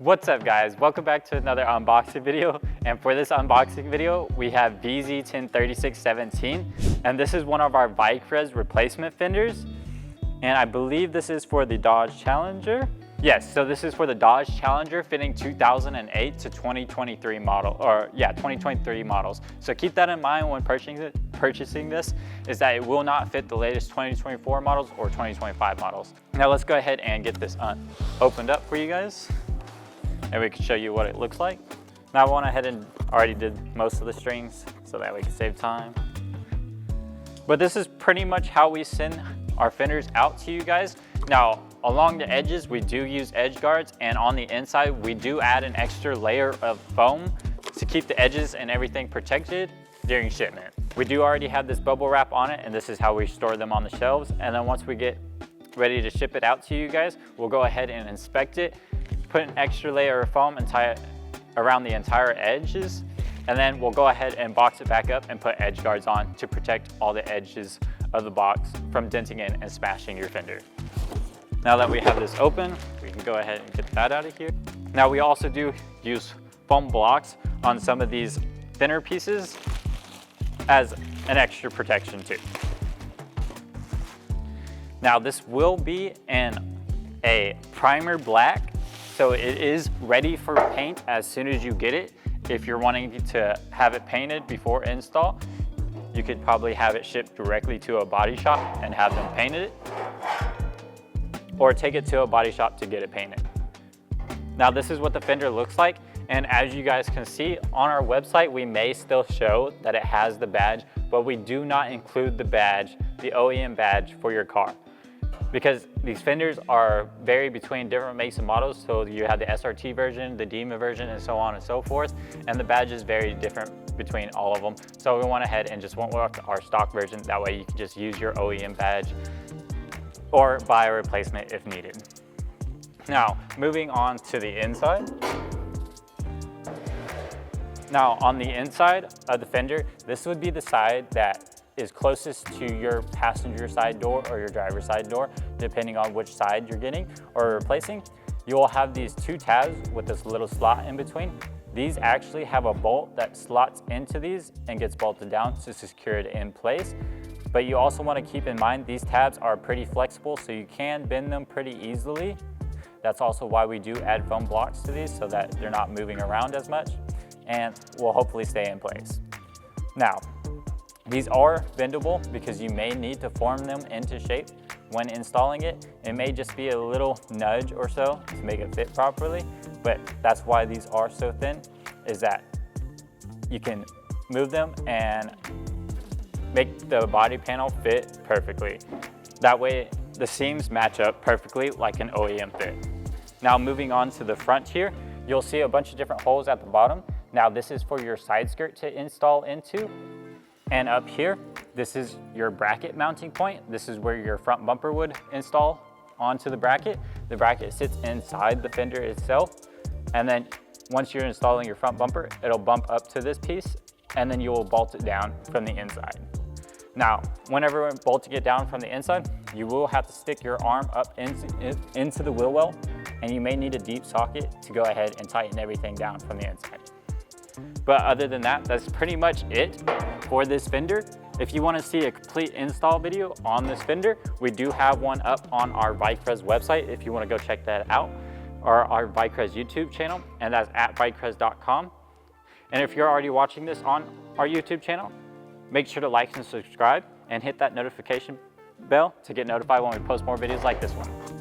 What's up guys, welcome back to another unboxing video. And for this unboxing video, we have vz103617. And this is one of our Vicrez replacement fenders. And I believe this is for the Dodge Challenger. Yes, so this is for the Dodge Challenger fitting 2008 to 2023 model, or yeah, 2023 models. So keep that in mind when purchasing this, is that it will not fit the latest 2024 models or 2025 models. Now let's go ahead and get this opened up for you guys, and we can show you what it looks like. Now I went ahead and already did most of the strings so that we can save time. But this is pretty much how we send our fenders out to you guys. Now, along the edges, we do use edge guards, and on the inside, we do add an extra layer of foam to keep the edges and everything protected during shipment. We do already have this bubble wrap on it, and this is how we store them on the shelves. And then once we get ready to ship it out to you guys, we'll go ahead and inspect it, put an extra layer of foam and tie it around the entire edges. And then we'll go ahead and box it back up and put edge guards on to protect all the edges of the box from denting in and smashing your fender. Now that we have this open, we can go ahead and get that out of here. Now we also do use foam blocks on some of these thinner pieces as an extra protection too. Now this will be in a primer black, so it is ready for paint as soon as you get it. If you're wanting to have it painted before install, you could probably have it shipped directly to a body shop and have them painted it, or take it to a body shop to get it painted. Now this is what the fender looks like, and as you guys can see on our website, we may still show that it has the badge, but we do not include the badge, the OEM badge for your car, because these fenders vary between different makes and models. So you have the SRT version, the DEMA version, and so on and so forth, and the badges vary different between all of them. So we went ahead and just went with our stock version. That way you can just use your OEM badge or buy a replacement if needed. Now, moving on to the inside. Now, on the inside of the fender, this would be the side that is closest to your passenger side door or your driver's side door, depending on which side you're getting or replacing. You will have these two tabs with this little slot in between. These actually have a bolt that slots into these and gets bolted down to secure it in place. But you also want to keep in mind these tabs are pretty flexible, so you can bend them pretty easily. That's also why we do add foam blocks to these, so that they're not moving around as much and will hopefully stay in place. Now, these are bendable because you may need to form them into shape when installing it. It may just be a little nudge or so to make it fit properly, but that's why these are so thin, is that you can move them and make the body panel fit perfectly. That way the seams match up perfectly like an OEM fit. Now moving on to the front here, you'll see a bunch of different holes at the bottom. Now this is for your side skirt to install into. And up here, this is your bracket mounting point. This is where your front bumper would install onto the bracket. The bracket sits inside the fender itself. And then once you're installing your front bumper, it'll bump up to this piece, and then you will bolt it down from the inside. Now, whenever we're bolting it down from the inside, you will have to stick your arm up into the wheel well, and you may need a deep socket to go ahead and tighten everything down from the inside. But other than that, that's pretty much it for this fender. If you want to see a complete install video on this fender, we do have one up on our Vicrez website if you want to go check that out, or our Vicrez YouTube channel, and that's at vicrez.com. And if you're already watching this on our YouTube channel, make sure to like and subscribe and hit that notification bell to get notified when we post more videos like this one.